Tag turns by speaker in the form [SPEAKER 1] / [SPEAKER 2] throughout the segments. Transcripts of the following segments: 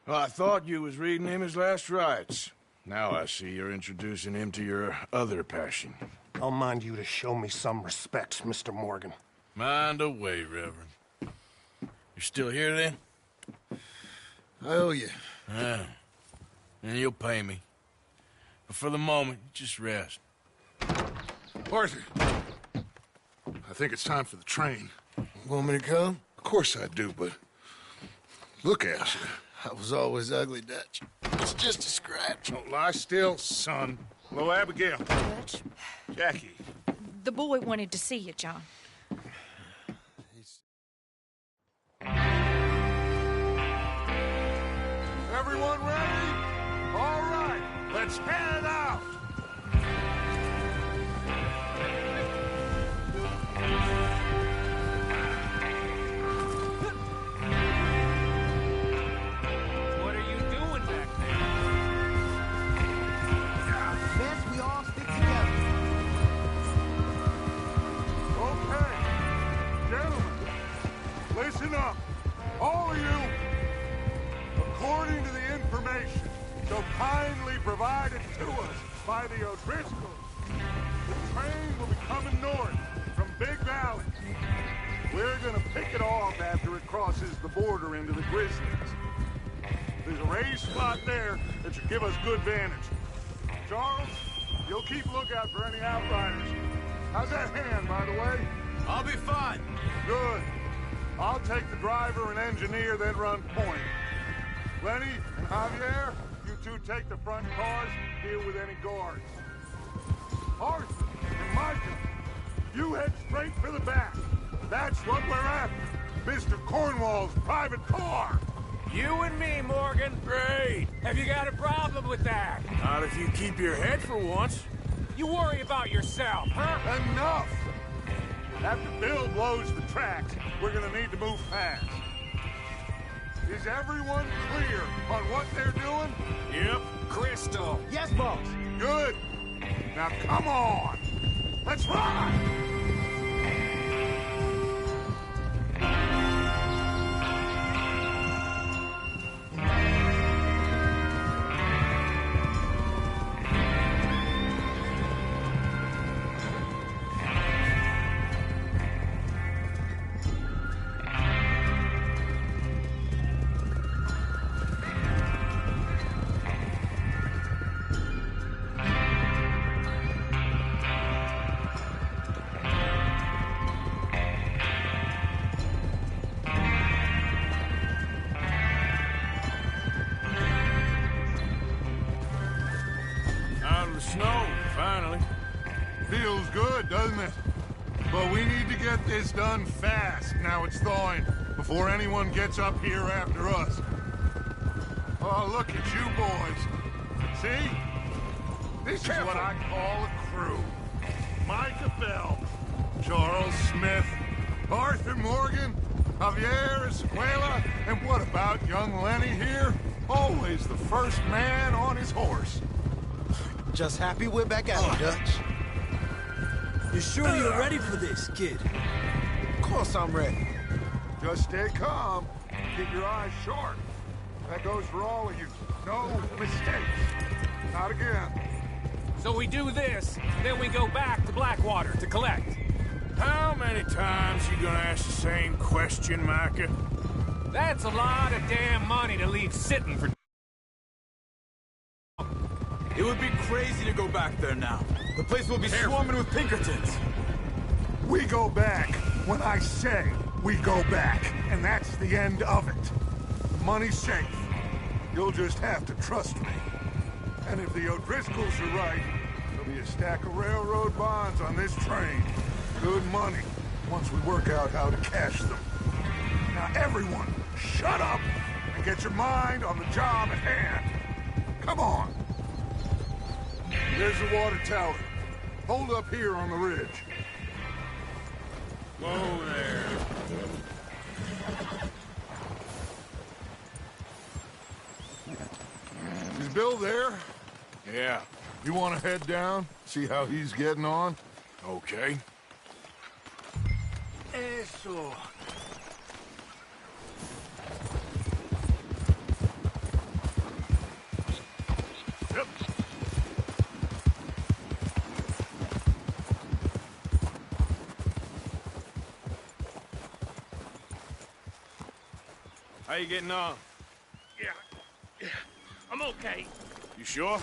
[SPEAKER 1] Well, I thought you was reading him his last rites. Now I see you're introducing him to your other passion.
[SPEAKER 2] I'll mind you to show me some respect, Mr. Morgan.
[SPEAKER 1] Mind away, Reverend. You're still here, then?
[SPEAKER 3] I owe you.
[SPEAKER 1] Ah, and you'll pay me. But for the moment, just rest.
[SPEAKER 3] Arthur, I think it's time for the train.
[SPEAKER 4] Want me to come?
[SPEAKER 3] Of course I do, but look at you.
[SPEAKER 4] I was always ugly, Dutch. It's just a scratch.
[SPEAKER 3] Don't lie still, son. Hello, Abigail.
[SPEAKER 5] Dutch,
[SPEAKER 3] Jackie.
[SPEAKER 5] the boy wanted to see you, John.
[SPEAKER 3] Everyone ready? All right, let's head out.
[SPEAKER 6] What are you doing back there?
[SPEAKER 7] Best we all stick together.
[SPEAKER 3] Okay, gentlemen, listen up. All of you, according to the information so kindly provided to us by the O'Driscolls, the train will be coming north from Big Valley. We're gonna pick it off after it crosses the border into the Grizzlies. There's a raised spot there that should give us good vantage. Charles, you'll keep lookout for any outriders. How's that hand, by the way?
[SPEAKER 6] I'll be fine.
[SPEAKER 3] Good. I'll take the driver and engineer, then run point. Lenny and Javier, you two take the front cars, deal with any guards. Arthur and Micah, you head straight for the back. That's what we're after. Mr. Cornwall's private car.
[SPEAKER 6] You and me, Morgan.
[SPEAKER 1] Great!
[SPEAKER 6] Have you got a problem with that?
[SPEAKER 1] Not if you keep your head for once.
[SPEAKER 6] You worry about yourself, huh?
[SPEAKER 3] Enough! After Bill blows the tracks, we're gonna need to move fast. Is everyone clear on what they're doing?
[SPEAKER 1] Yep.
[SPEAKER 6] Crystal.
[SPEAKER 7] Yes, boss.
[SPEAKER 3] Good. Now come on. Let's ride!
[SPEAKER 1] Out of the snow, finally.
[SPEAKER 3] Feels good, doesn't it? But we need to get this done fast, now it's thawing, before anyone gets up here after us. Oh, look at you boys. See? This is what I call a crew. Micah Bell, Charles Smith, Arthur Morgan, Javier Escuela, and what about young Lenny here? Always the first man on his horse.
[SPEAKER 7] Just happy we're back at it, Dutch.
[SPEAKER 8] You sure you're ready for this, kid?
[SPEAKER 7] Of course I'm ready.
[SPEAKER 3] Just stay calm. Keep your eyes sharp. That goes for all of you. No mistakes. Not again.
[SPEAKER 6] So we do this, then we go back to Blackwater to collect.
[SPEAKER 1] How many times you gonna ask the same question, Micah?
[SPEAKER 6] That's a lot of damn money to leave sitting for...
[SPEAKER 8] It would be crazy to go back there now. The place will be swarming with Pinkertons.
[SPEAKER 3] We go back when I say we go back, and that's the end of it. Money's safe. You'll just have to trust me. And if the O'Driscolls are right, there'll be a stack of railroad bonds on this train. Good money, once we work out how to cash them. Now everyone, shut up and get your mind on the job at hand. Come on. There's the water tower. Hold up here on the ridge.
[SPEAKER 1] Whoa there.
[SPEAKER 3] Is Bill there?
[SPEAKER 1] Yeah.
[SPEAKER 3] You want to head down? See how he's getting on?
[SPEAKER 1] Okay.
[SPEAKER 7] Eso.
[SPEAKER 1] Yep. How you getting on?
[SPEAKER 9] Yeah, I'm okay.
[SPEAKER 1] You sure?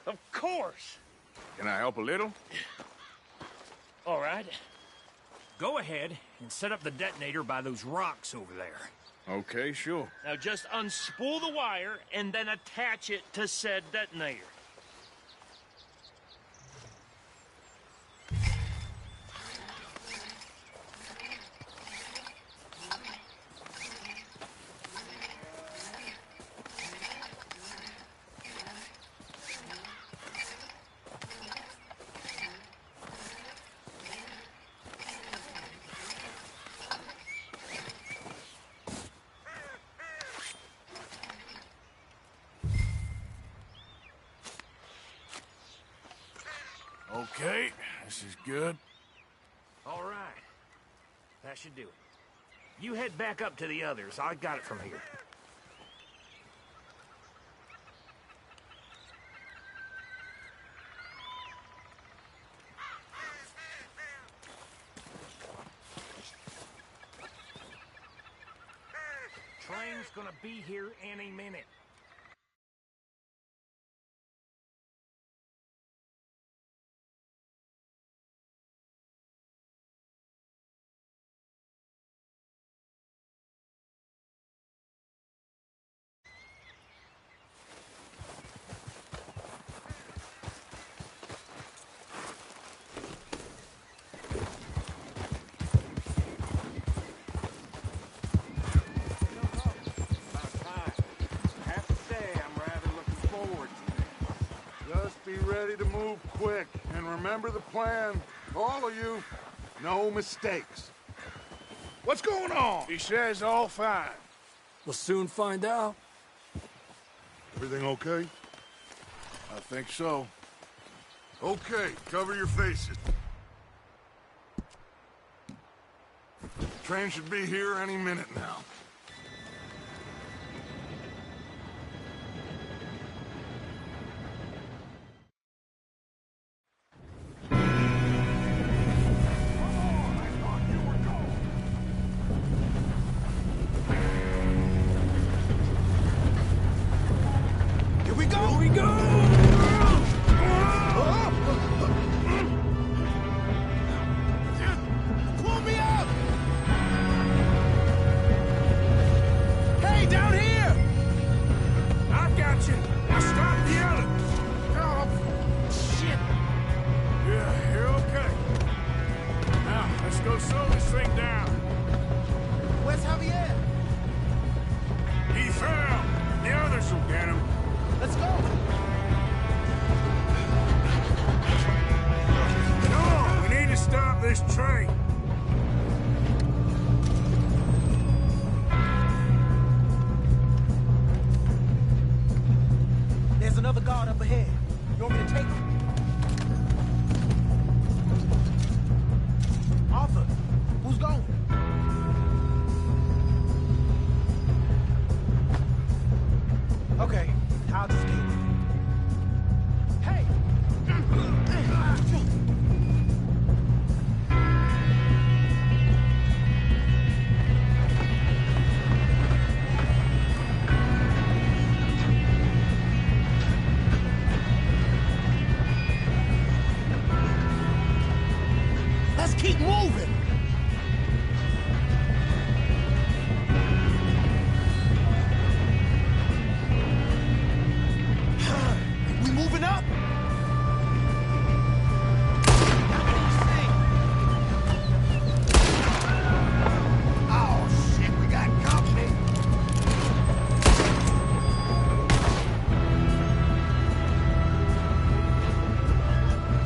[SPEAKER 9] Of course.
[SPEAKER 1] Can I help a little?
[SPEAKER 9] All right. Go ahead and set up the detonator by those rocks over there.
[SPEAKER 1] Okay, sure.
[SPEAKER 9] Now just unspool the wire and then attach it to said detonator.
[SPEAKER 1] Okay, this is good.
[SPEAKER 9] All right. That should do it. You head back up to the others. I got it from here. Train's gonna be here any minute.
[SPEAKER 3] Just be ready to move quick, and remember the plan. All of you, no mistakes. What's going on?
[SPEAKER 1] He says all fine.
[SPEAKER 6] We'll soon find out.
[SPEAKER 3] Everything okay?
[SPEAKER 1] I think so.
[SPEAKER 3] Okay, cover your faces. Train should be here any minute now.
[SPEAKER 7] Here we go! Here we go! Pull me up! Hey, down here!
[SPEAKER 1] I got you. Now stop yelling.
[SPEAKER 7] Oh, shit!
[SPEAKER 1] Yeah, you're okay. Now, let's go slowly straight down.
[SPEAKER 7] Where's Javier?
[SPEAKER 1] He fell. The others will get him.
[SPEAKER 7] Let's go!
[SPEAKER 1] Come on, we need to stop this train.
[SPEAKER 7] There's another guard up ahead. You want me to take him? Arthur, who's going? Okay, I'll just keep it. Hey! Let's keep moving! We moving up? Oh shit, we got company.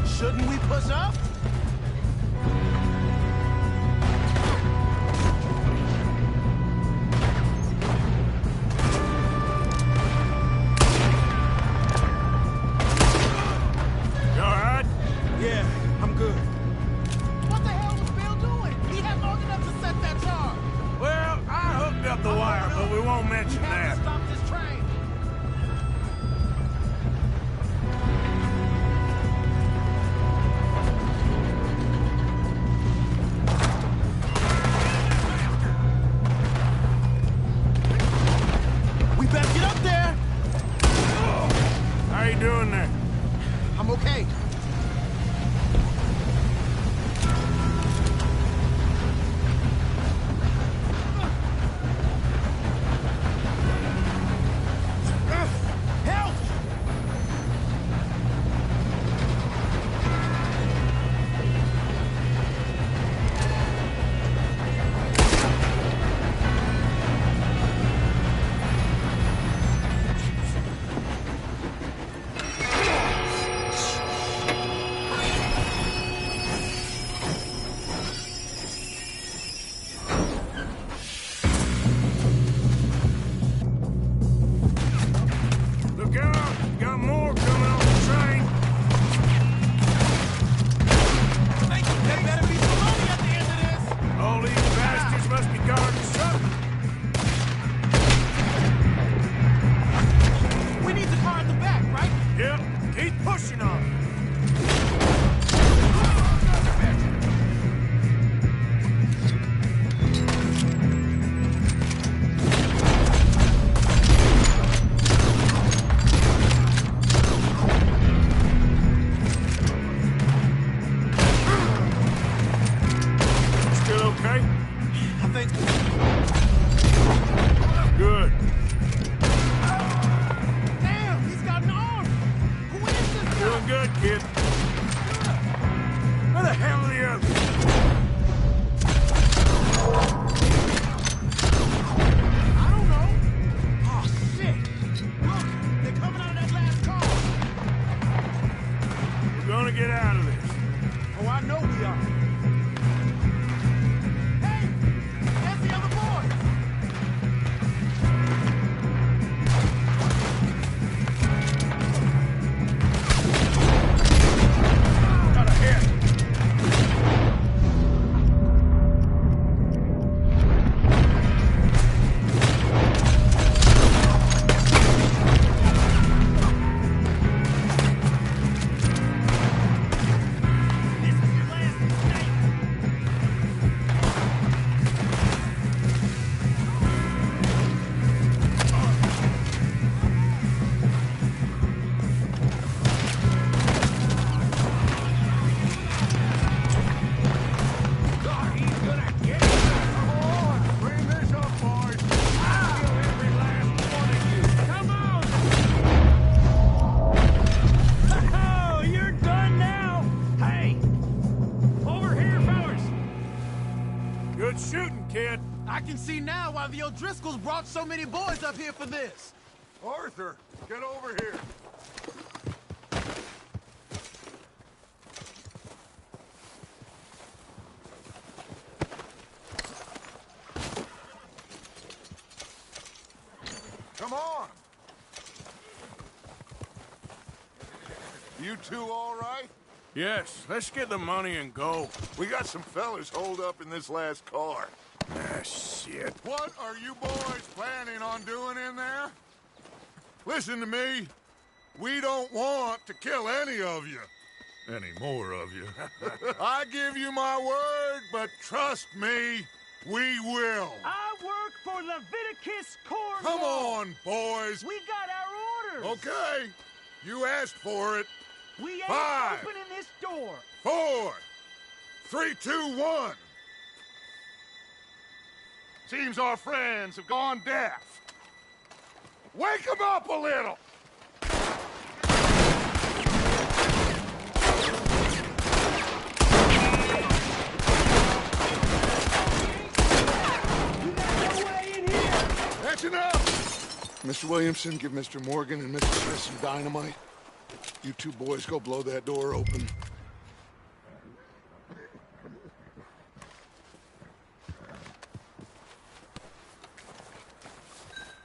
[SPEAKER 7] Shouldn't we push up?
[SPEAKER 1] You all right?
[SPEAKER 7] Yeah, I'm good. What the hell was Bill doing? He had long enough to set that charge.
[SPEAKER 1] Well, I hooked up the wire, but we won't mention
[SPEAKER 7] We have
[SPEAKER 1] that.
[SPEAKER 7] to stop this train.
[SPEAKER 3] hell are the others?
[SPEAKER 7] I don't know. Oh, shit. Look, they're coming out of that last car.
[SPEAKER 3] We're gonna get out of this.
[SPEAKER 7] Oh, I know we are. Hey, there's the other boy.
[SPEAKER 3] Got a hit.
[SPEAKER 7] This is your last mistake.
[SPEAKER 9] He's gonna get you.
[SPEAKER 3] Come on, clean this up, boys.
[SPEAKER 9] I'll kill every last one of you. Come on! Oh, you're done now? Hey! Over here, fellas!
[SPEAKER 3] Good shooting, kid.
[SPEAKER 7] I can see now why the O'Driscolls brought so many boys up here for this.
[SPEAKER 3] Arthur, get over here. Come on. You two all right?
[SPEAKER 1] Yes, let's get the money and go.
[SPEAKER 3] We got some fellas holed up in this last car.
[SPEAKER 1] Ah, shit.
[SPEAKER 3] What are you boys planning on doing in there? Listen to me. We don't want to kill any of you. Any more of you. I give you my word, but trust me, we will.
[SPEAKER 9] I work for Leviticus Cornwall.
[SPEAKER 3] Come on, boys.
[SPEAKER 9] We got our orders.
[SPEAKER 3] Okay. You asked for it.
[SPEAKER 9] We ain't
[SPEAKER 3] 5,
[SPEAKER 9] opening this door.
[SPEAKER 3] 4, 3, 2, 1. Seems our friends have gone deaf. Wake them up a little. That's enough. Mr. Williamson, give Mr. Morgan and Mr. Smith some dynamite. You two boys go blow that door open.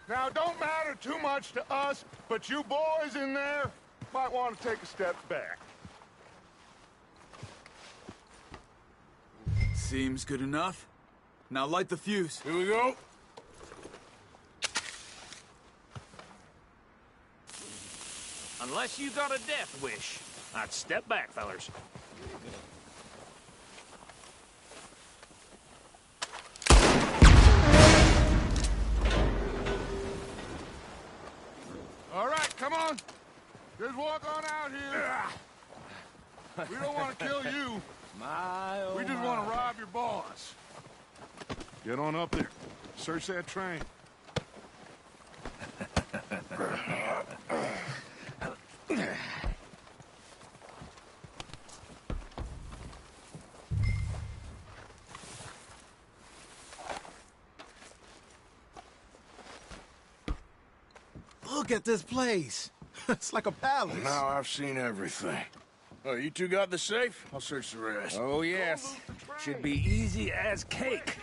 [SPEAKER 3] Now, don't matter too much to us, but you boys in there might want to take a step back.
[SPEAKER 8] Seems good enough. Now light the fuse.
[SPEAKER 1] Here we go.
[SPEAKER 9] Unless you got a death wish. I'd step back, fellers.
[SPEAKER 3] All right, come on. Just walk on out here. We don't want to kill you. We just want to rob your boss. Get on up there. Search that train.
[SPEAKER 7] Look at this place. It's like a palace.
[SPEAKER 1] Now I've seen everything. Oh, you two got the safe? I'll search the rest.
[SPEAKER 10] Oh, yes. Should be easy as cake.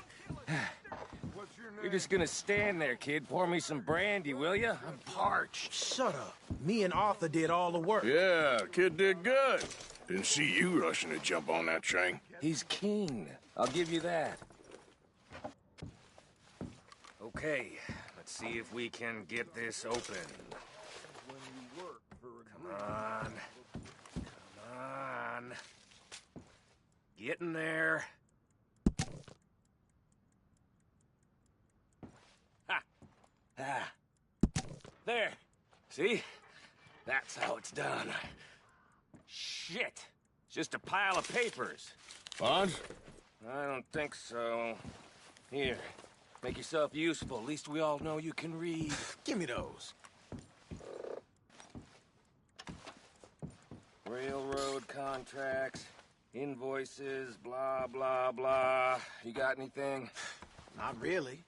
[SPEAKER 3] What's your name?
[SPEAKER 10] You're just gonna stand there, kid. Pour me some brandy, will you? I'm parched.
[SPEAKER 7] Shut up. Me and Arthur did all the work.
[SPEAKER 1] Yeah, kid did good. Didn't see you rushing to jump on that train.
[SPEAKER 10] He's keen. I'll give you that. Okay, let's see if we can get this open. Come on. Come on. Get in there. Ha! Ah. There. See? That's how it's done. Shit. It's just a pile of papers.
[SPEAKER 1] Bonds?
[SPEAKER 10] I don't think so. Here. Make yourself useful. At least we all know you can read.
[SPEAKER 7] Give me those.
[SPEAKER 10] Railroad contracts. Invoices, blah, blah, blah. You got anything?
[SPEAKER 7] Not really.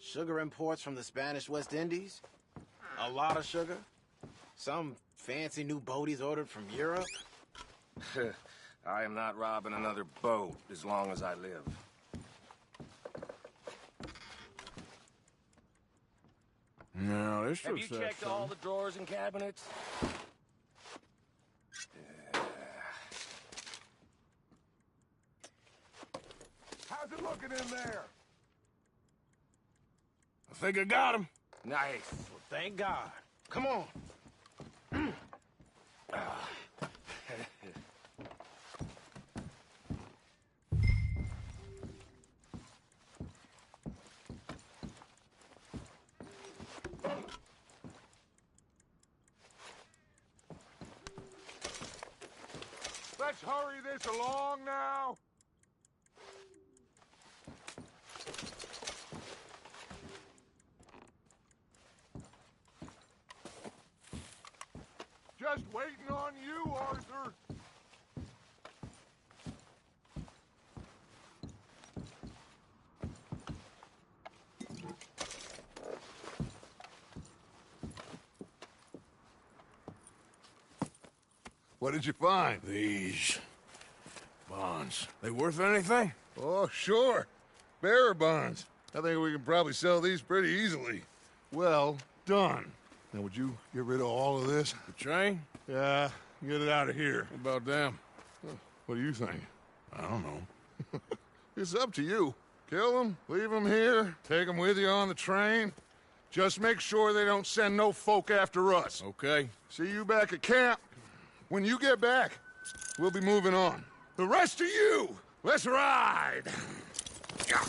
[SPEAKER 7] Sugar imports from the Spanish West Indies. A lot of sugar. Some fancy new boat he's ordered from Europe.
[SPEAKER 10] I am not robbing another boat as long as I live.
[SPEAKER 1] No, this
[SPEAKER 10] Have
[SPEAKER 1] looks
[SPEAKER 10] you
[SPEAKER 1] like
[SPEAKER 10] checked
[SPEAKER 1] fun.
[SPEAKER 10] all the drawers and cabinets?
[SPEAKER 3] How's it looking in there?
[SPEAKER 1] I think I got him.
[SPEAKER 10] Nice.
[SPEAKER 7] Well, thank God. Come on.
[SPEAKER 3] Let's hurry this along now. Just waiting on you, Arthur.
[SPEAKER 1] What did you find? These bonds. They worth anything?
[SPEAKER 3] Oh, sure. Bearer bonds. I think we can probably sell these pretty easily. Well done. Now, would you get rid of all of this?
[SPEAKER 1] The train?
[SPEAKER 3] Yeah, get it out of here.
[SPEAKER 1] What about them?
[SPEAKER 3] What do you think?
[SPEAKER 1] I don't know.
[SPEAKER 3] It's up to you. Kill them, leave them here, take them with you on the train. Just make sure they don't send no folk after us.
[SPEAKER 1] Okay.
[SPEAKER 3] See you back at camp. When you get back, we'll be moving on. The rest of you, let's ride! Yeah.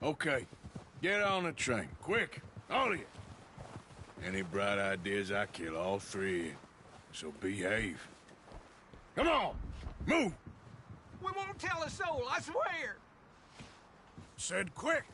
[SPEAKER 1] Okay. Get on the train. Quick. All of you. Any bright ideas, I kill all three of you. So behave. Come on! Move!
[SPEAKER 9] We won't tell a soul, I swear!
[SPEAKER 1] Said quick!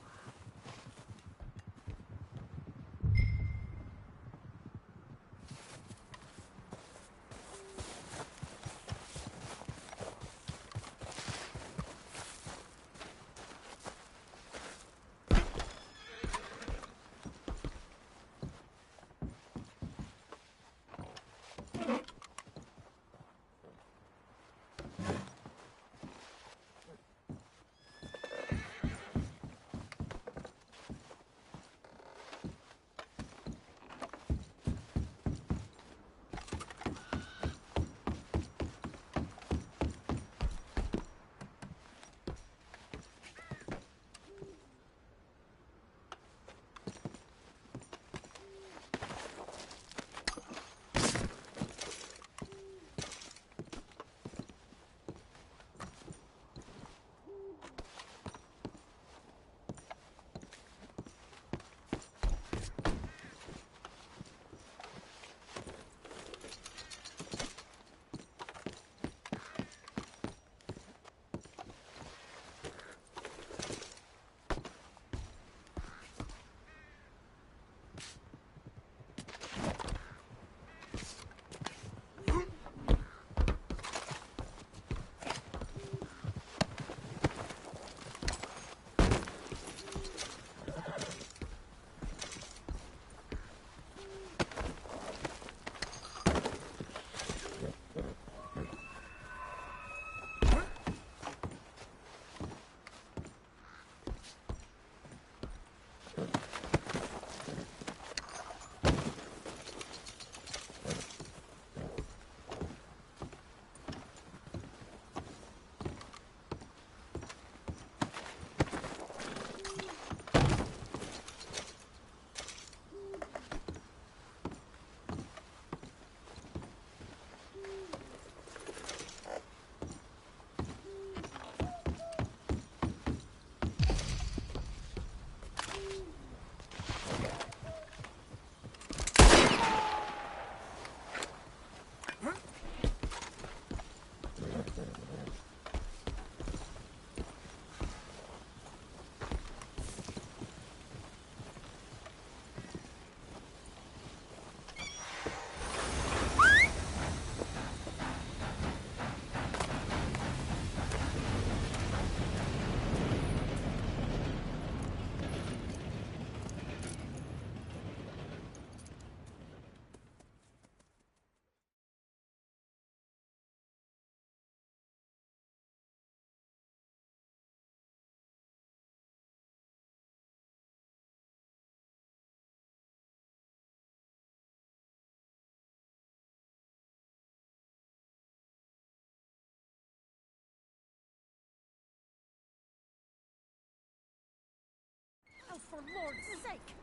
[SPEAKER 11] Lord's sake!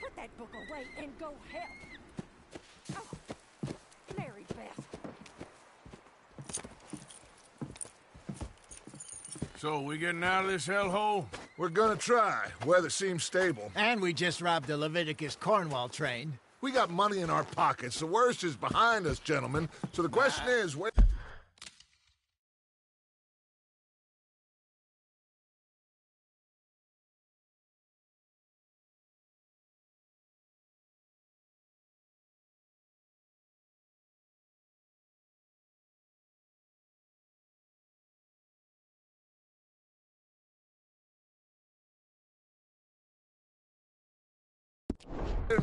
[SPEAKER 11] Put that book away and go help! Oh, Mary Beth.
[SPEAKER 1] So, we getting out of this hellhole?
[SPEAKER 3] We're gonna try. Weather seems stable.
[SPEAKER 12] And we just robbed the Leviticus Cornwall train.
[SPEAKER 3] We got money in our pockets. The worst is behind us, gentlemen. So the question is, where...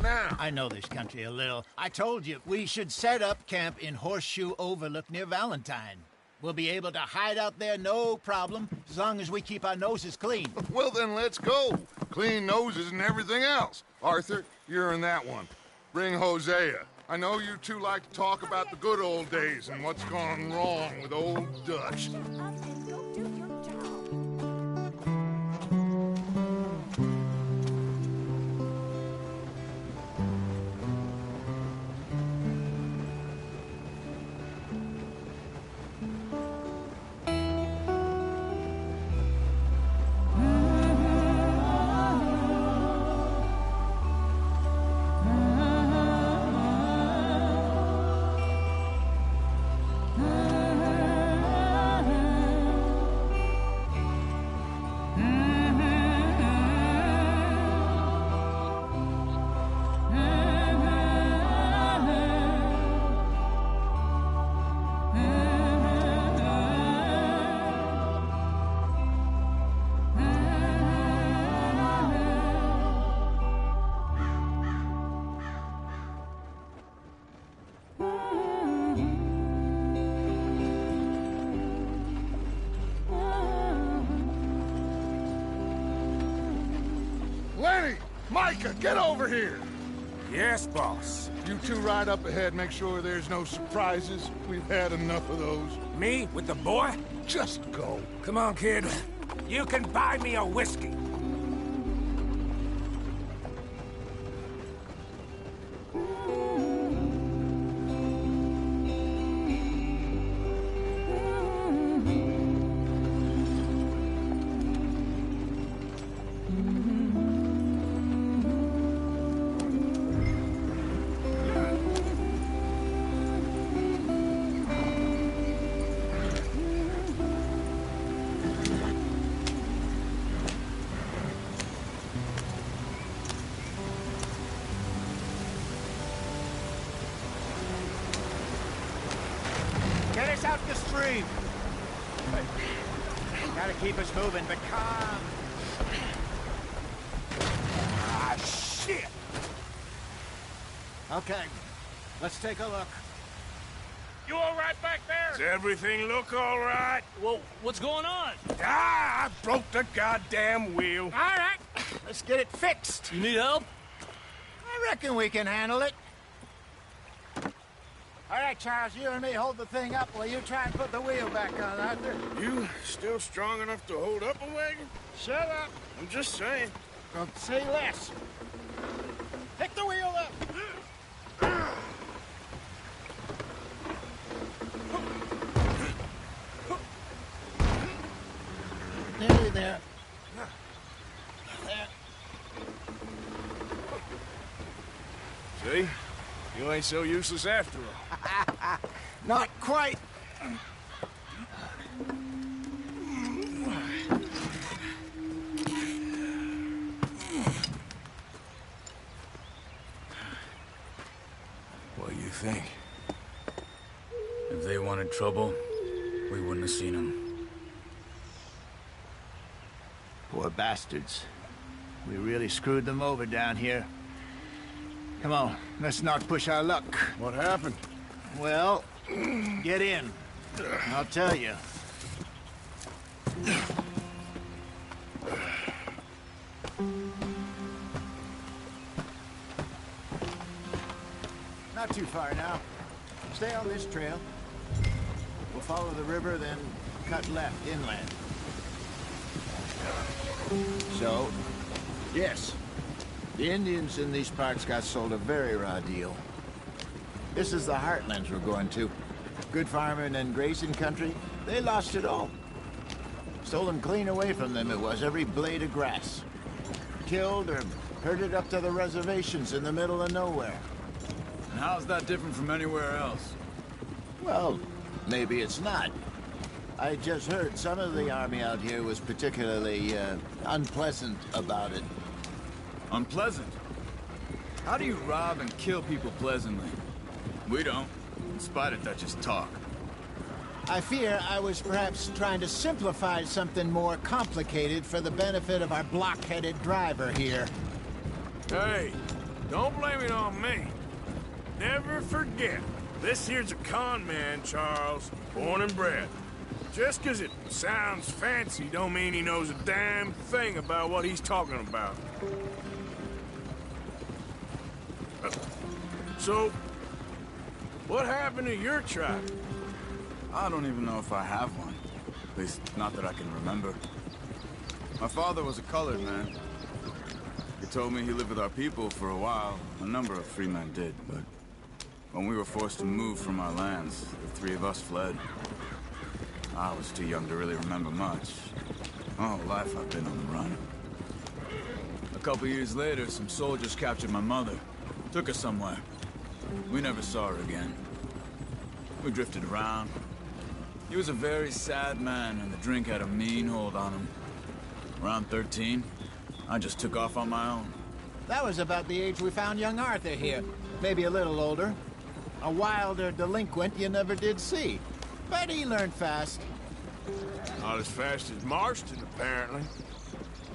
[SPEAKER 3] now?
[SPEAKER 12] I know this country a little. I told you, we should set up camp in Horseshoe Overlook near Valentine. We'll be able to hide out there no problem, as long as we keep our noses clean.
[SPEAKER 3] Well, then let's go. Clean noses and everything else. Arthur, you're in that one. Bring Hosea. I know you two like to talk about the good old days and what's gone wrong with old Dutch. Lenny! Micah, get over here!
[SPEAKER 6] Yes, boss.
[SPEAKER 3] You two ride up ahead, make sure there's no surprises. We've had enough of those.
[SPEAKER 6] Me with the boy?
[SPEAKER 3] Just go.
[SPEAKER 6] Come on, kid. You can buy me a whiskey.
[SPEAKER 12] Get us out the stream. Gotta keep us moving, but calm.
[SPEAKER 6] Ah, shit!
[SPEAKER 12] Okay, let's take a look.
[SPEAKER 10] You all right back there?
[SPEAKER 1] Does everything look all right?
[SPEAKER 10] Well, what's going on?
[SPEAKER 1] Ah, I broke the goddamn wheel.
[SPEAKER 12] All right, let's get it fixed.
[SPEAKER 10] You need help?
[SPEAKER 12] I reckon we can handle it. All right, Charles, you and me hold the thing up while you try and put the wheel back on, Arthur.
[SPEAKER 1] You still strong enough to hold up a wagon?
[SPEAKER 12] Shut up.
[SPEAKER 1] I'm just saying.
[SPEAKER 12] Don't say less. Pick the wheel up. Nearly there. There.
[SPEAKER 1] See? You ain't so useless after all.
[SPEAKER 12] Not quite.
[SPEAKER 1] What do you think?
[SPEAKER 8] If they wanted trouble, we wouldn't have seen them.
[SPEAKER 12] Poor bastards. We really screwed them over down here. Come on, let's not push our luck.
[SPEAKER 1] What happened?
[SPEAKER 12] Well, get in. I'll tell you. Not too far now. Stay on this trail. We'll follow the river, then cut left inland. So, yes, The Indians in these parts got sold a very raw deal. This is the heartlands we're going to. Good farming and grazing country, they lost it all. Stolen clean away from them it was, every blade of grass. Killed or herded up to the reservations in the middle of nowhere.
[SPEAKER 8] And how's that different from anywhere else?
[SPEAKER 12] Well, maybe it's not. I just heard some of the army out here was particularly, unpleasant about it.
[SPEAKER 8] Unpleasant? How do you rob and kill people pleasantly? We don't, in spite of Dutch's talk.
[SPEAKER 12] I fear I was perhaps trying to simplify something more complicated for the benefit of our block-headed driver here.
[SPEAKER 1] Hey, don't blame it on me. Never forget, this here's a con man, Charles, born and bred. Just 'cause it sounds fancy don't mean he knows a damn thing about what he's talking about. So, what happened to your tribe?
[SPEAKER 8] I don't even know if I have one. At least, not that I can remember. My father was a colored man. He told me he lived with our people for a while. A number of free men did, but when we were forced to move from our lands, the three of us fled. I was too young to really remember much. My whole life I've been on the run. A couple years later, some soldiers captured my mother. Took her somewhere. We never saw her again. We drifted around. He was a very sad man, and the drink had a mean hold on him. Around 13, I just took off on my own.
[SPEAKER 12] That was about the age we found young Arthur here. Maybe a little older. A wilder delinquent you never did see. But he learned fast.
[SPEAKER 1] Not as fast as Marston, apparently.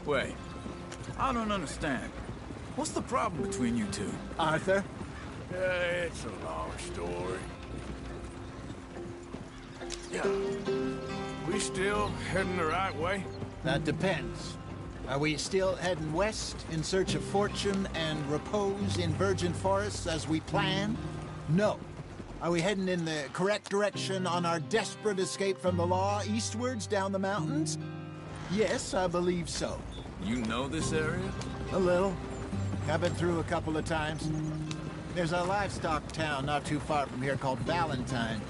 [SPEAKER 8] Wait, I don't understand. What's the problem between you two?
[SPEAKER 12] Arthur?
[SPEAKER 1] It's a long story. Yeah. We still heading the right way?
[SPEAKER 12] That depends. Are we still heading west in search of fortune and repose in virgin forests as we planned? No. Are we heading in the correct direction on our desperate escape from the law eastwards down the mountains? Yes, I believe so.
[SPEAKER 8] You know this area?
[SPEAKER 12] A little. I've been through a couple of times. There's a livestock town not too far from here called Valentine.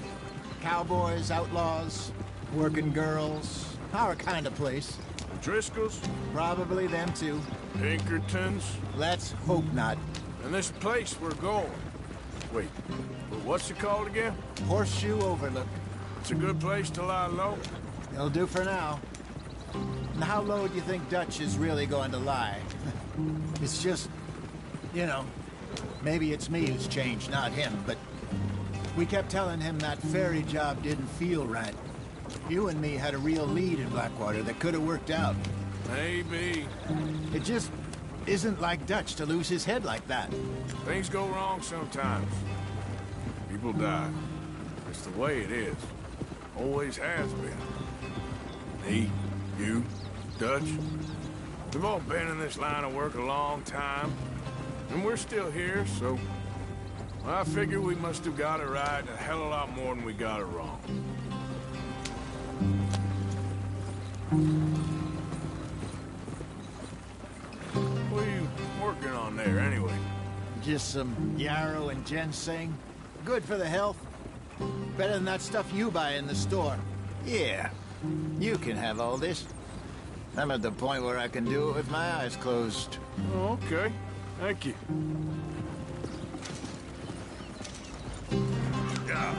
[SPEAKER 12] Cowboys, outlaws, working girls, our kind of place.
[SPEAKER 1] Driscolls?
[SPEAKER 12] Probably them too.
[SPEAKER 1] Pinkertons?
[SPEAKER 12] Let's hope not.
[SPEAKER 1] And this place we're going. Wait, what's it called again?
[SPEAKER 12] Horseshoe Overlook.
[SPEAKER 1] It's a good place to lie low?
[SPEAKER 12] It'll do for now. And how low do you think Dutch is really going to lie? It's just, you know, maybe it's me who's changed, not him, but we kept telling him that ferry job didn't feel right. You and me had a real lead in Blackwater that could have worked out.
[SPEAKER 1] Maybe.
[SPEAKER 12] It just isn't like Dutch to lose his head like that.
[SPEAKER 1] Things go wrong sometimes. People die. It's the way it is. Always has been. Me, you, Dutch. We've all been in this line of work a long time. And we're still here, so... well, I figure we must have got it right a hell of a lot more than we got it wrong. What are you working on there, anyway?
[SPEAKER 12] Just some yarrow and ginseng. Good for the health. Better than that stuff you buy in the store. Yeah, you can have all this. I'm at the point where I can do it with my eyes closed.
[SPEAKER 1] Oh, okay. Thank you. Yeah.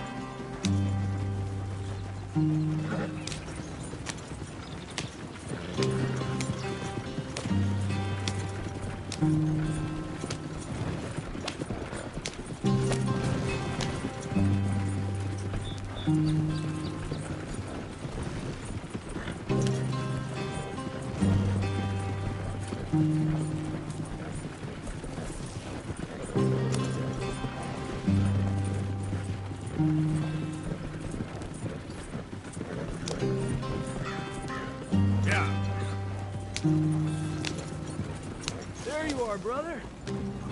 [SPEAKER 13] There you are, brother.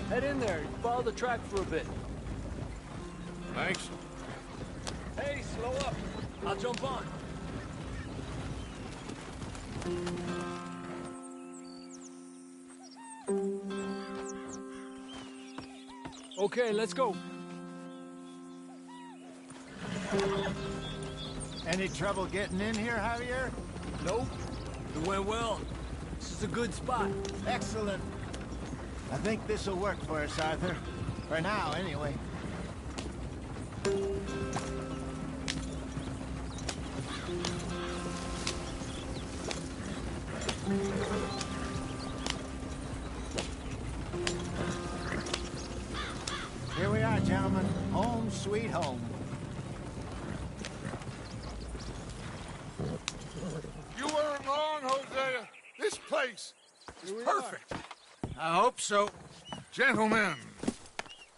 [SPEAKER 13] Head in there. Follow the track for a bit.
[SPEAKER 1] Thanks.
[SPEAKER 13] Hey, slow up. I'll jump on. Okay, let's go.
[SPEAKER 12] Any trouble getting in here, Javier?
[SPEAKER 13] Nope. It went well. This is a good spot.
[SPEAKER 12] Excellent. I think this'll work for us, Arthur. For now, anyway. Here we are, gentlemen. Home sweet home.
[SPEAKER 3] You weren't wrong, Hosea. This place is perfect.
[SPEAKER 12] I hope so.
[SPEAKER 3] Gentlemen,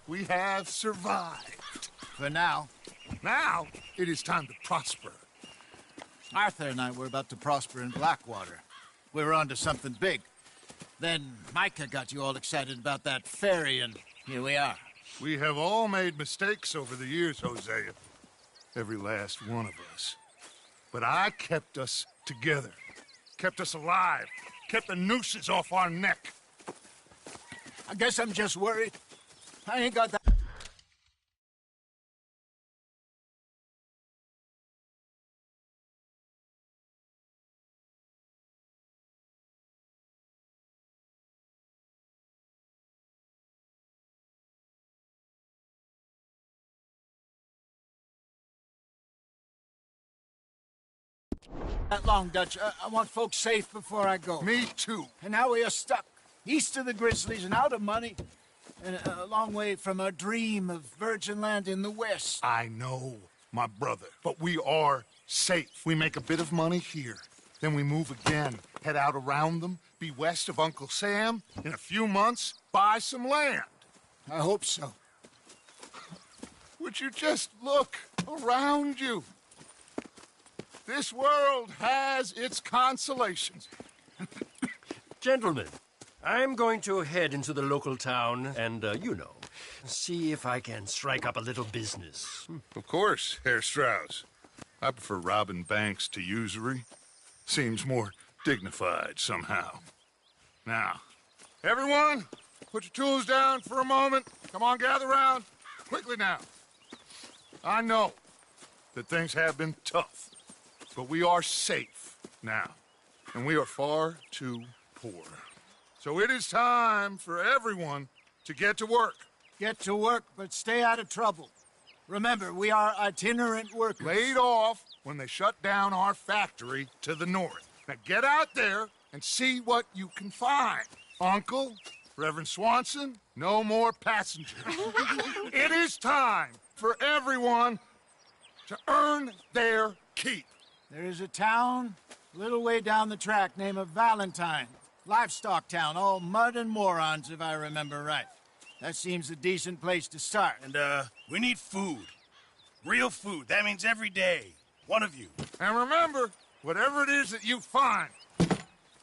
[SPEAKER 3] we have survived.
[SPEAKER 12] For now.
[SPEAKER 3] Now, it is time to prosper.
[SPEAKER 12] Arthur and I were about to prosper in Blackwater. We were onto something big. Then Micah got you all excited about that ferry, and here we are.
[SPEAKER 3] We have all made mistakes over the years, Hosea. Every last one of us. But I kept us together. Kept us alive. Kept the nooses off our neck.
[SPEAKER 12] I guess I'm just worried. I ain't got that. That long, Dutch. I want folks safe before I go.
[SPEAKER 3] Me too.
[SPEAKER 12] And now we are stuck. East of the Grizzlies and out of money. And a long way from our dream of virgin land in the west.
[SPEAKER 3] I know, my brother. But we are safe. We make a bit of money here. Then we move again. Head out around them. Be west of Uncle Sam. In a few months, buy some land.
[SPEAKER 12] I hope so.
[SPEAKER 3] Would you just look around you? This world has its consolations.
[SPEAKER 14] Gentlemen, I'm going to head into the local town and, see if I can strike up a little business.
[SPEAKER 3] Of course, Herr Strauss. I prefer robbing banks to usury. Seems more dignified somehow. Now, everyone, put your tools down for a moment. Come on, gather round. Quickly now. I know that things have been tough, but we are safe now, and we are far too poor. So it is time for everyone to get to work.
[SPEAKER 12] Get to work, but stay out of trouble. Remember, we are itinerant workers.
[SPEAKER 3] Laid off when they shut down our factory to the north. Now get out there and see what you can find. Uncle, Reverend Swanson, no more passengers. It is time for everyone to earn their keep.
[SPEAKER 12] There is a town a little way down the track named Valentine. Livestock town, all mud and morons, if I remember right. That seems a decent place to start.
[SPEAKER 15] And, we need food. Real food. That means every day. One of you.
[SPEAKER 3] And remember, whatever it is that you find,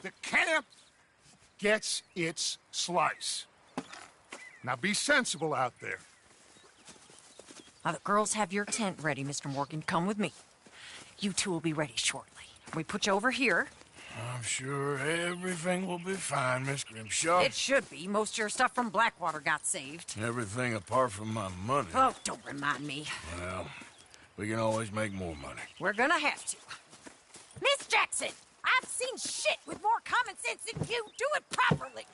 [SPEAKER 3] the camp gets its slice. Now be sensible out there.
[SPEAKER 5] Now, the girls have your tent ready, Mr. Morgan. Come with me. You two will be ready shortly. We put you over here.
[SPEAKER 1] I'm sure everything will be fine, Miss Grimshaw.
[SPEAKER 5] It should be. Most of your stuff from Blackwater got saved.
[SPEAKER 1] Everything apart from my money.
[SPEAKER 5] Oh, don't remind me.
[SPEAKER 1] Well, we can always make more money.
[SPEAKER 5] We're gonna have to. Miss Jackson, I've seen shit with more common sense than you. Do it properly.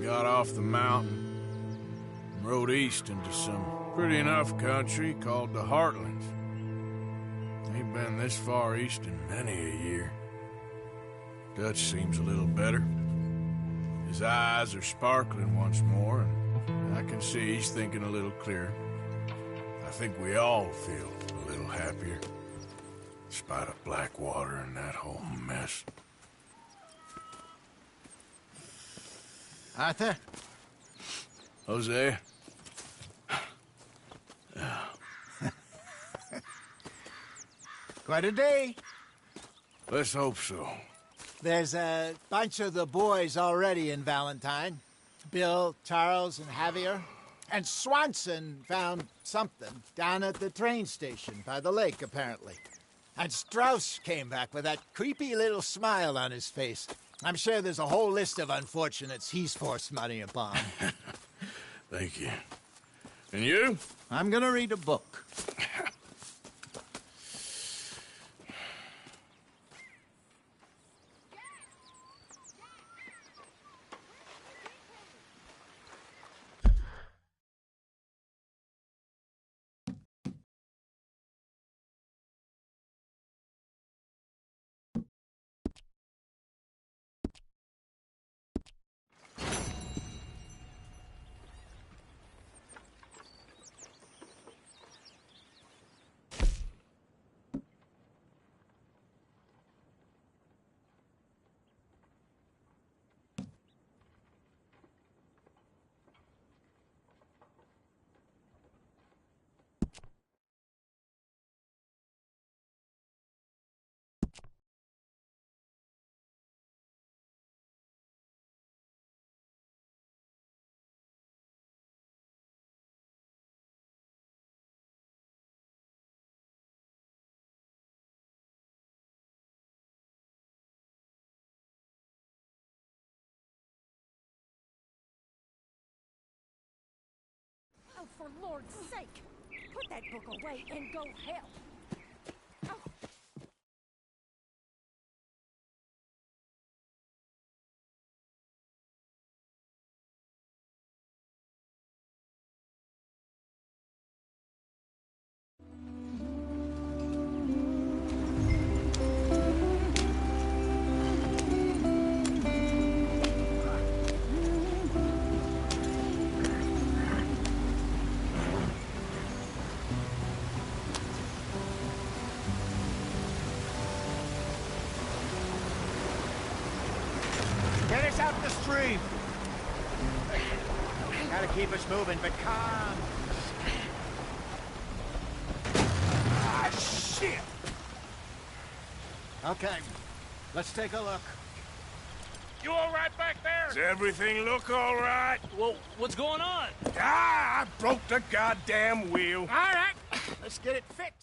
[SPEAKER 1] Got off the mountain and rode east into some pretty enough country called the Heartlands. Ain't been this far east in many a year. Dutch seems a little better. His eyes are sparkling once more, and I can see he's thinking a little clearer. I think we all feel a little happier, despite of Blackwater and that whole mess.
[SPEAKER 12] Arthur?
[SPEAKER 1] Hosea?
[SPEAKER 12] Quite a day.
[SPEAKER 1] Let's hope so.
[SPEAKER 12] There's a bunch of the boys already in Valentine. Bill, Charles, and Javier. And Swanson found something down at the train station by the lake, apparently. And Strauss came back with that creepy little smile on his face. I'm sure there's a whole list of unfortunates he's forced money upon.
[SPEAKER 1] Thank you. And you?
[SPEAKER 12] I'm gonna read a book.
[SPEAKER 11] Oh, for Lord's sake! Put that book away and go help! Oh.
[SPEAKER 12] Get us out the stream! Gotta keep us moving, but calm.
[SPEAKER 1] Ah, shit!
[SPEAKER 12] Okay, let's take a look.
[SPEAKER 10] You all right back there?
[SPEAKER 1] Does everything look all right?
[SPEAKER 13] Well, what's going on?
[SPEAKER 1] Ah, I broke the goddamn wheel.
[SPEAKER 12] All right, let's get it fixed.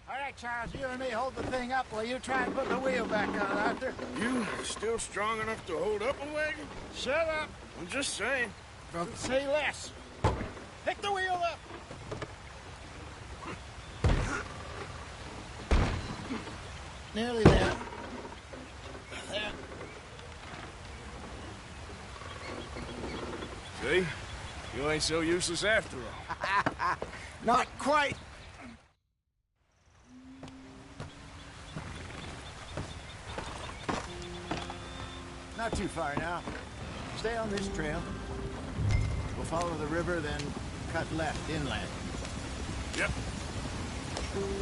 [SPEAKER 12] All right, Charles, you and me hold the thing up while you try and put the wheel back on, Arthur.
[SPEAKER 1] You still strong enough to hold up a wagon?
[SPEAKER 12] Shut up.
[SPEAKER 1] I'm just saying.
[SPEAKER 12] Don't say less. Pick the wheel up. Nearly there. There.
[SPEAKER 1] See? You ain't so useless after all.
[SPEAKER 12] Not quite. Not too far now. Stay on this trail. We'll follow the river, then cut left inland.
[SPEAKER 1] Yep.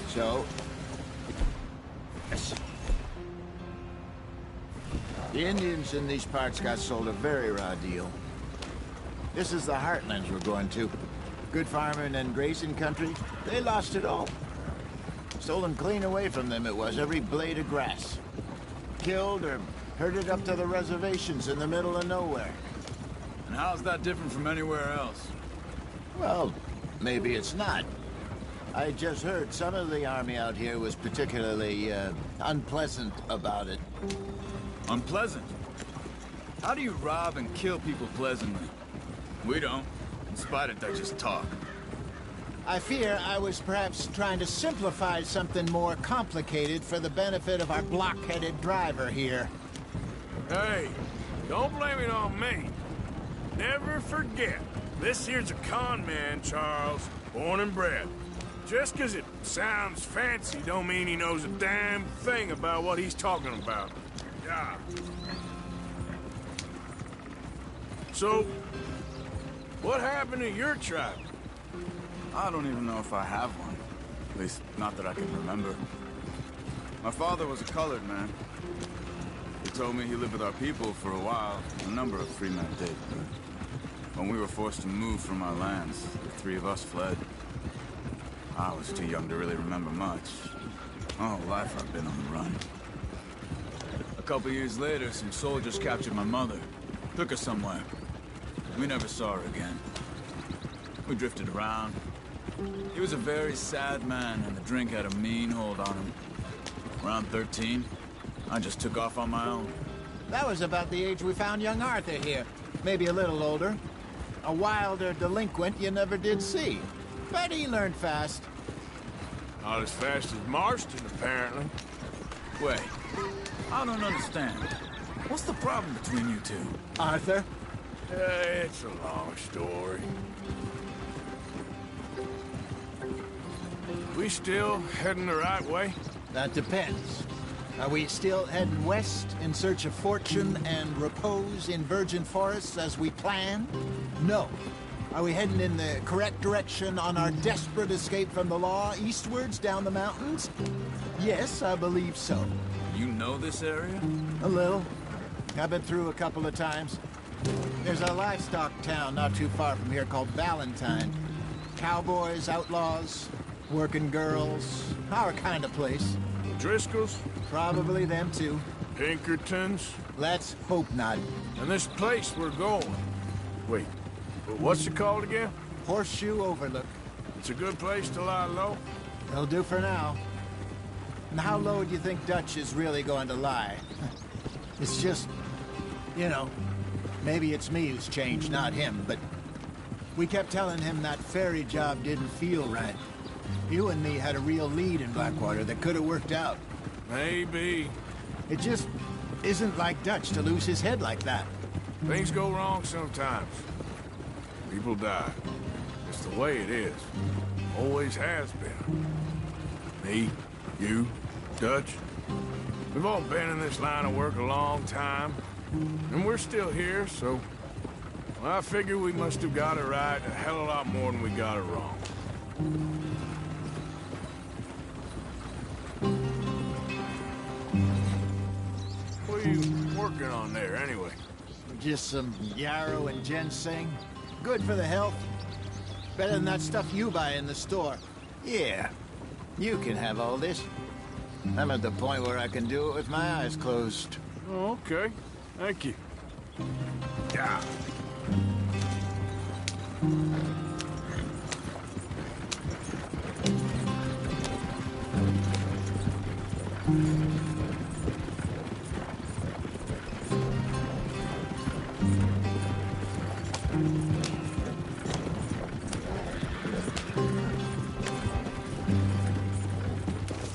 [SPEAKER 12] So... Yes. The Indians in these parts got sold a very raw deal. This is the heartlands we're going to. Good farming and grazing country, they lost it all. Stolen clean away from them it was, every blade of grass. Killed or herded up to the reservations in the middle of nowhere.
[SPEAKER 8] And how's that different from anywhere else?
[SPEAKER 12] Well, maybe it's not. I just heard some of the army out here was particularly, unpleasant about it.
[SPEAKER 8] Unpleasant? How do you rob and kill people pleasantly? We don't, in spite of Dutch's talk.
[SPEAKER 12] I fear I was perhaps trying to simplify something more complicated for the benefit of our block-headed driver here.
[SPEAKER 1] Hey, don't blame it on me. Never forget, this here's a con man, Charles, born and bred. Just 'cause it sounds fancy don't mean he knows a damn thing about what he's talking about. Yeah. So, what happened to your tribe?
[SPEAKER 8] I don't even know if I have one. At least, not that I can remember. My father was a colored man. He told me he lived with our people for a while. A number of free men did, but when we were forced to move from our lands, the three of us fled. I was too young to really remember much. My whole life I've been on the run. A couple years later, some soldiers captured my mother. Took her somewhere. We never saw her again. We drifted around. He was a very sad man, and the drink had a mean hold on him. Around 13, I just took off on my own.
[SPEAKER 12] That was about the age we found young Arthur here. Maybe a little older. A wilder delinquent you never did see. But he learned fast.
[SPEAKER 1] Not as fast as Marston, apparently.
[SPEAKER 8] Wait, I don't understand. What's the problem between you two?
[SPEAKER 12] Arthur?
[SPEAKER 1] It's a long story. We still heading the right way?
[SPEAKER 12] That depends. Are we still heading west in search of fortune and repose in virgin forests as we planned? No. Are we heading in the correct direction on our desperate escape from the law eastwards down the mountains? Yes, I believe so.
[SPEAKER 8] You know this area?
[SPEAKER 12] A little. I've been through a couple of times. There's a livestock town not too far from here called Valentine. Cowboys, outlaws, working girls, our kind of place.
[SPEAKER 1] Driscolls?
[SPEAKER 12] Probably them too.
[SPEAKER 1] Pinkertons?
[SPEAKER 12] Let's hope not.
[SPEAKER 1] And this place we're going. Wait, what's it called again?
[SPEAKER 12] Horseshoe Overlook.
[SPEAKER 1] It's a good place to lie low?
[SPEAKER 12] It'll do for now. And how low do you think Dutch is really going to lie? It's just, you know, maybe it's me who's changed, not him, but we kept telling him that ferry job didn't feel right. You and me had a real lead in Blackwater that could have worked out.
[SPEAKER 1] Maybe.
[SPEAKER 12] It just isn't like Dutch to lose his head like that.
[SPEAKER 1] Things go wrong sometimes. People die. It's the way it is. Always has been. Me, you, Dutch. We've all been in this line of work a long time. And we're still here, so... Well, I figure we must have got it right a hell of a lot more than we got it wrong. What are you working on there, anyway?
[SPEAKER 12] Just some yarrow and ginseng. Good for the health. Better than that stuff you buy in the store. Yeah, you can have all this. I'm at the point where I can do it with my eyes closed.
[SPEAKER 1] Oh, okay. Thank you. Yeah.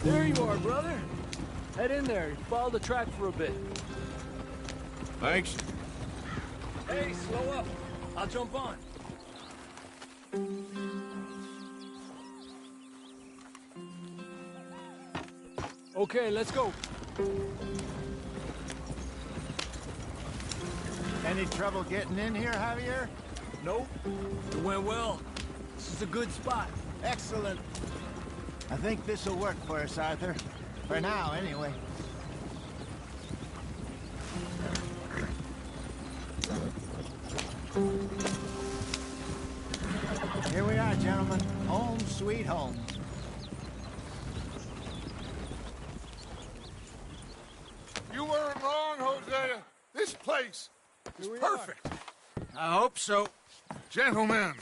[SPEAKER 13] There you are, brother. Head in there. Follow the track for a bit.
[SPEAKER 1] Thanks.
[SPEAKER 13] Hey, slow up. I'll jump on. Okay, let's go.
[SPEAKER 12] Any trouble getting in here, Javier?
[SPEAKER 13] Nope. It went well. This is a good spot.
[SPEAKER 12] Excellent. I think this'll work for us, Arthur. For now, anyway. Here we are, gentlemen. Home sweet home.
[SPEAKER 3] You weren't wrong, Hosea. This place is perfect.
[SPEAKER 14] I hope so.
[SPEAKER 3] Gentlemen,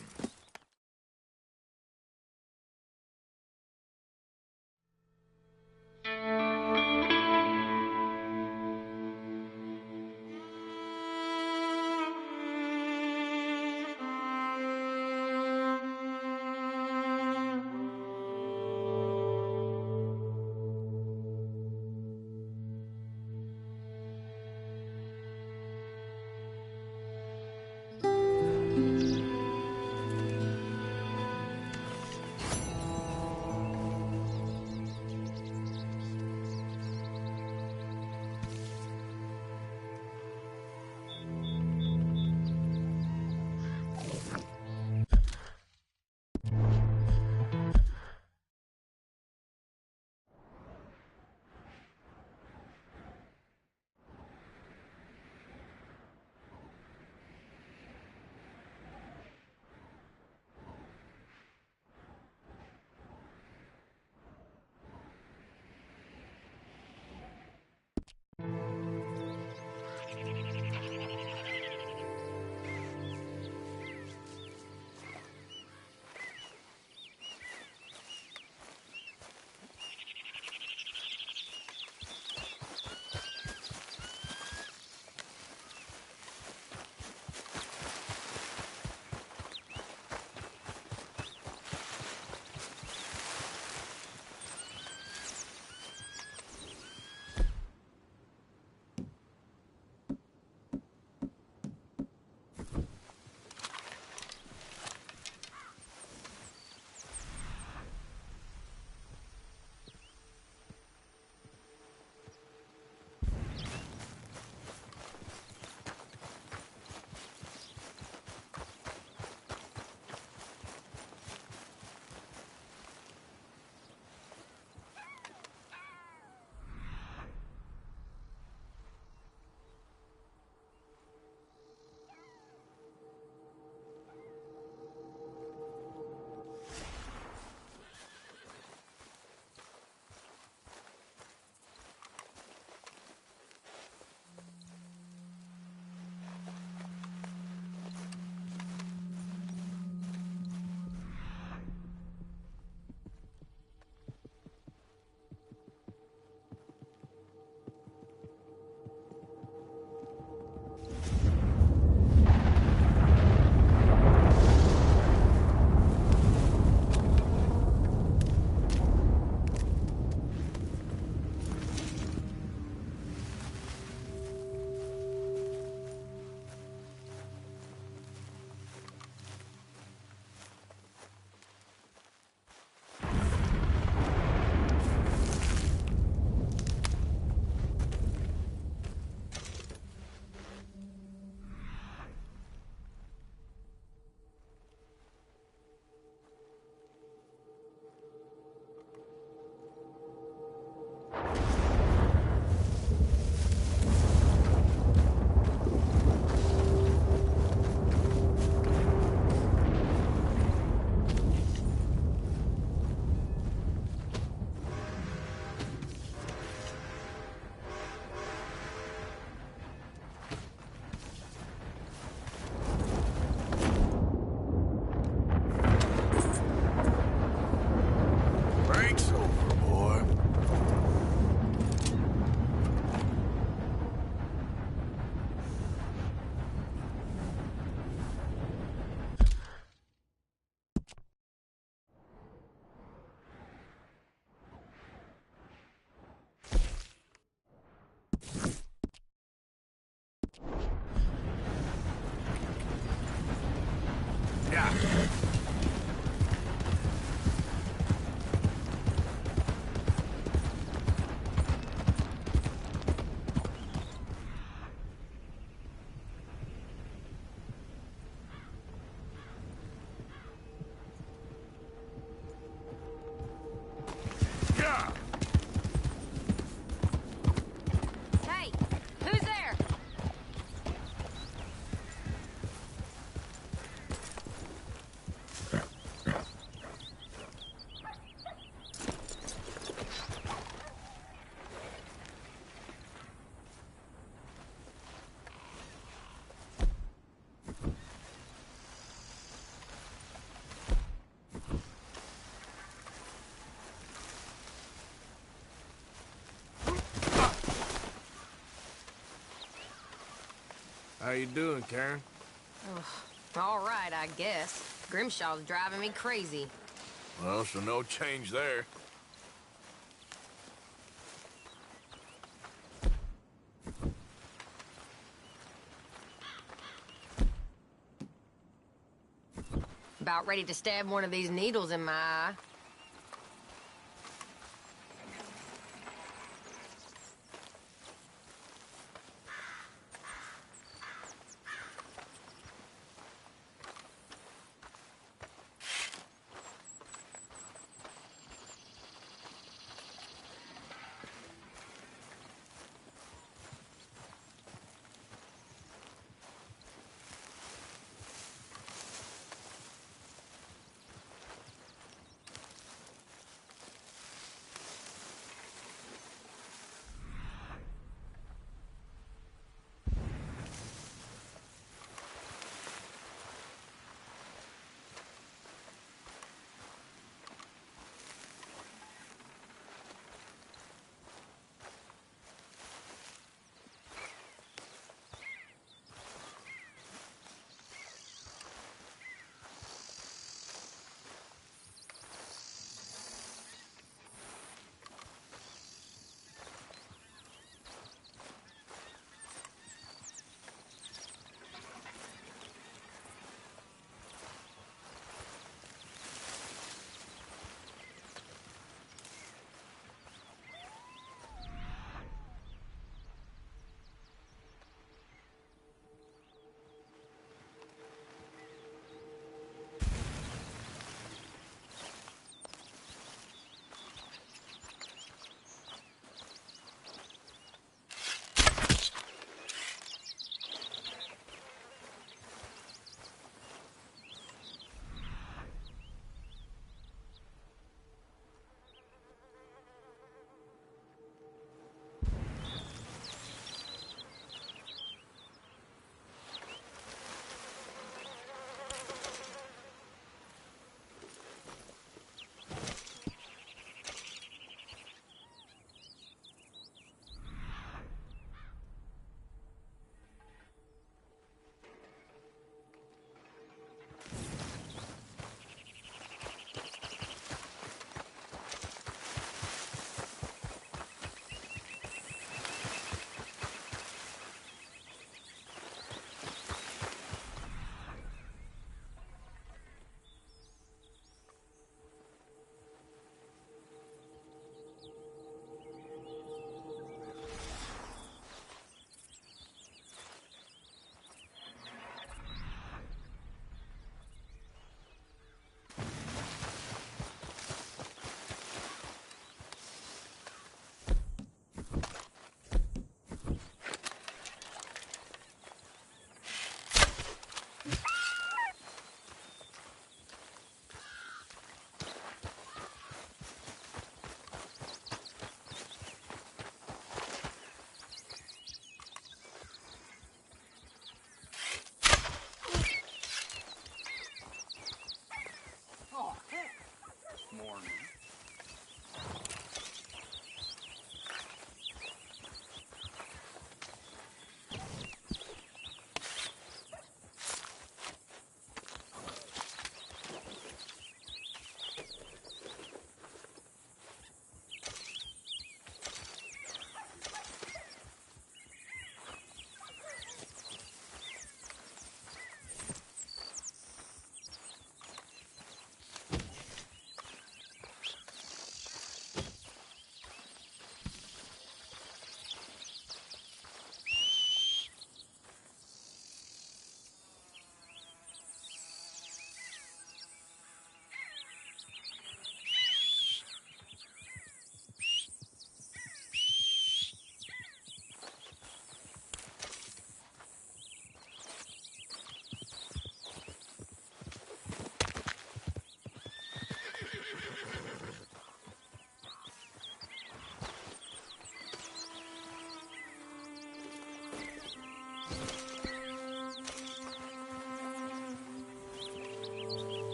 [SPEAKER 1] Break's over, boy. Yeah. Yeah.
[SPEAKER 16] Hey, who's there?
[SPEAKER 7] How you doing, Karen?
[SPEAKER 16] All right, I guess. Grimshaw's driving me crazy.
[SPEAKER 1] Well, so no change there.
[SPEAKER 16] About ready to stab one of these needles in my eye.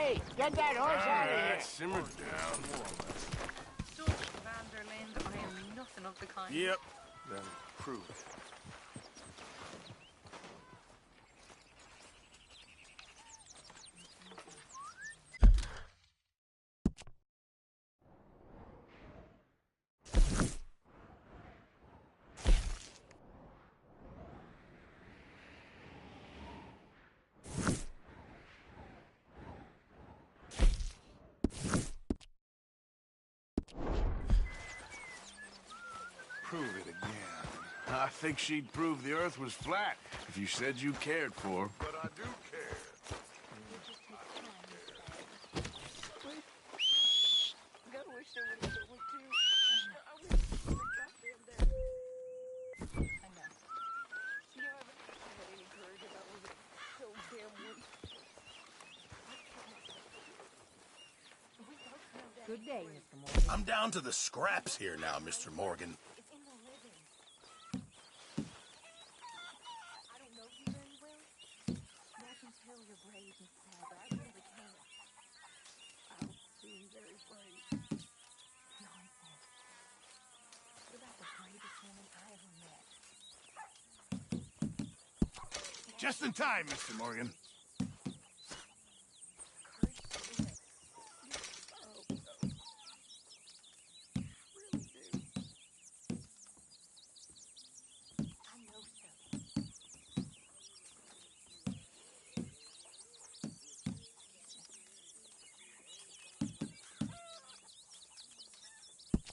[SPEAKER 17] Hey, get that horse out of here.
[SPEAKER 1] Simmer down.
[SPEAKER 5] Dutch van der Linde, I am nothing of the kind.
[SPEAKER 1] Yep. Then prove it. Prove it again. I think she'd prove the Earth was flat if you said you cared for her.
[SPEAKER 3] But I do care.
[SPEAKER 11] God, I wish there would have been one too. I wish there would have goddamn that. I know. You know, I haven't had any courage if I wasn't so damn weak.
[SPEAKER 5] Good day, Mr. Morgan.
[SPEAKER 15] I'm down to the scraps here now, Mr. Morgan.
[SPEAKER 11] It's in the living. I don't know you very well, but I can tell you're brave and sad. I really can. I don't seem very brave. Nonsense. You're about the bravest woman I ever met.
[SPEAKER 15] Just in time, Mr. Morgan.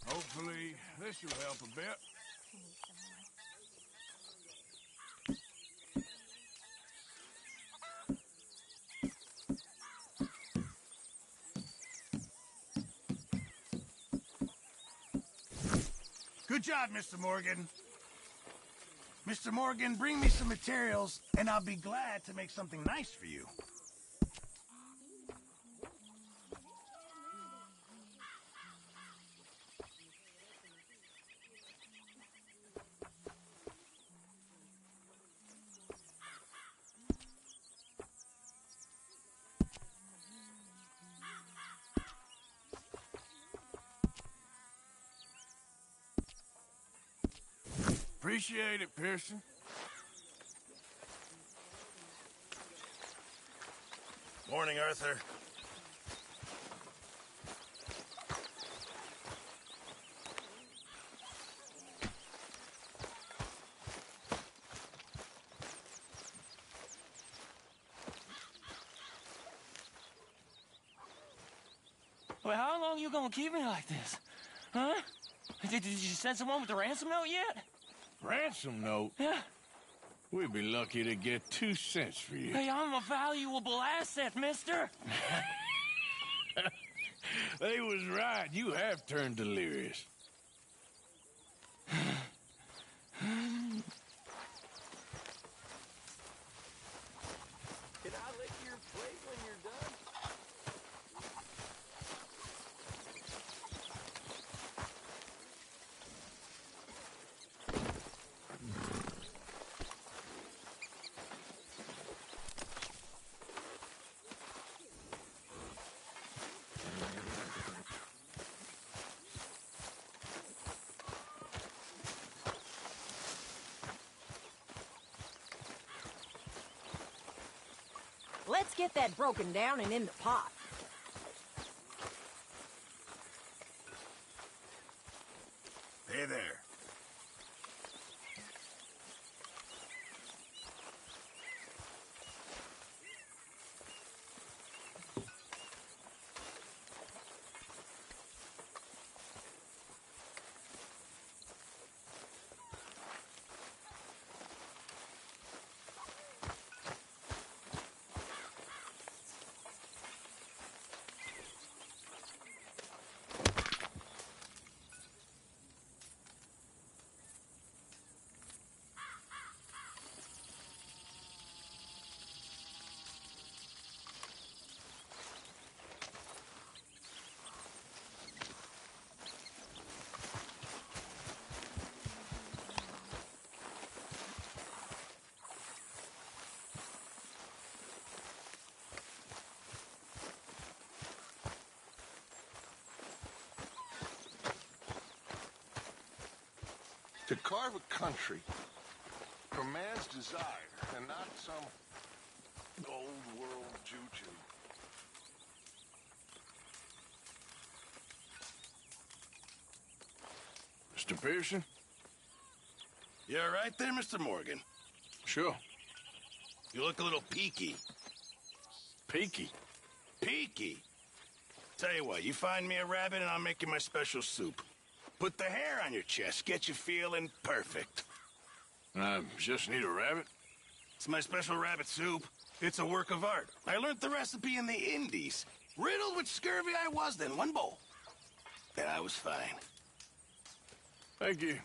[SPEAKER 1] Hopefully, this will help a bit.
[SPEAKER 15] Good job, Mr. Morgan. Mr. Morgan, bring me some materials, and I'll be glad to make something nice for you.
[SPEAKER 1] Appreciate it, Pearson.
[SPEAKER 15] Morning, Arthur.
[SPEAKER 10] Well, how long you gonna keep me like this? Huh? Did you send someone with the ransom note yet?
[SPEAKER 1] Ransom note?
[SPEAKER 10] Yeah.
[SPEAKER 1] We'd be lucky to get 2 cents for you.
[SPEAKER 10] Hey, I'm a valuable asset, mister.
[SPEAKER 1] They was right. You have turned delirious.
[SPEAKER 13] Can I lick your plate when you're done?
[SPEAKER 5] Let's get that broken down and in the pot.
[SPEAKER 15] Hey there.
[SPEAKER 2] To carve a country from man's desire and not some old world juju.
[SPEAKER 1] Mr. Pearson?
[SPEAKER 15] You all right there, Mr. Morgan?
[SPEAKER 1] Sure.
[SPEAKER 15] You look a little peaky.
[SPEAKER 1] Peaky?
[SPEAKER 15] Peaky? Tell you what, you find me a rabbit and I'll make you my special soup. Put the hair on your chest, get you feeling perfect.
[SPEAKER 1] I just need a rabbit?
[SPEAKER 15] It's my special rabbit soup. It's a work of art. I learned the recipe in the Indies. Riddled with scurvy I was then, one bowl. And I was fine.
[SPEAKER 1] Thank you.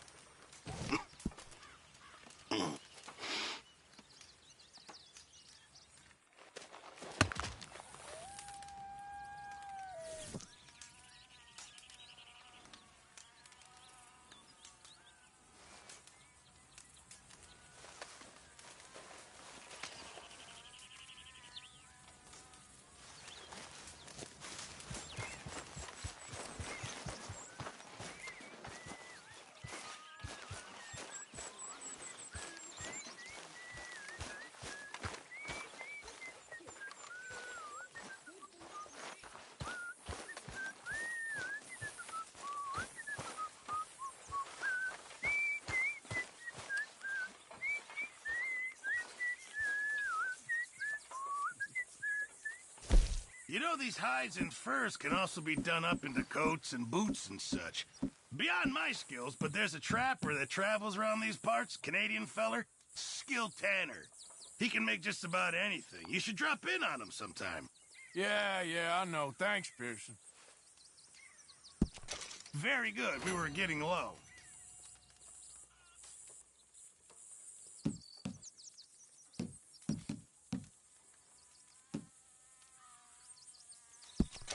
[SPEAKER 15] You know, these hides and furs can also be done up into coats and boots and such. Beyond my skills, but there's a trapper that travels around these parts, Canadian feller, skilled tanner. He can make just about anything. You should drop in on him sometime.
[SPEAKER 1] Yeah, I know. Thanks, Pearson.
[SPEAKER 15] Very good. We were getting low.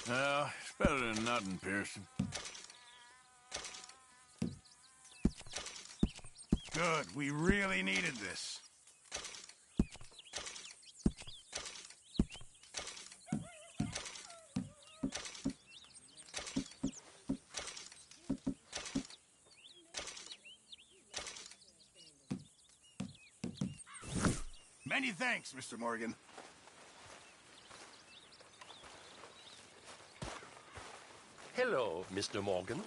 [SPEAKER 1] Well, it's better than nothing, Pearson.
[SPEAKER 15] Good. We really needed this. Many thanks, Mr. Morgan.
[SPEAKER 14] Hello, Mr. Morgan.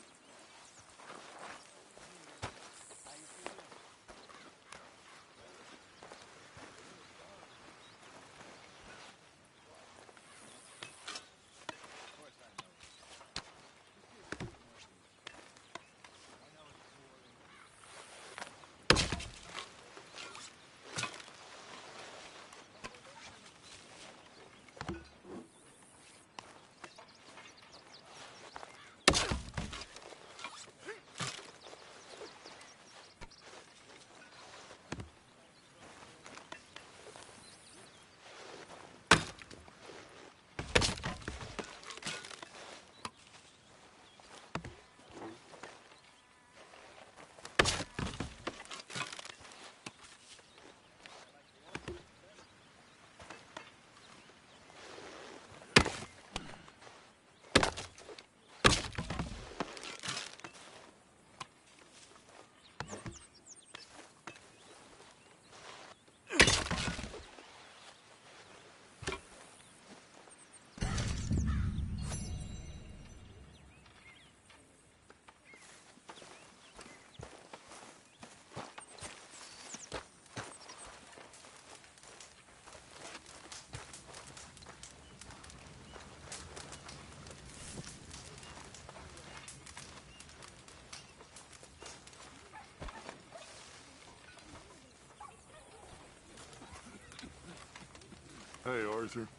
[SPEAKER 3] Hey, Arthur.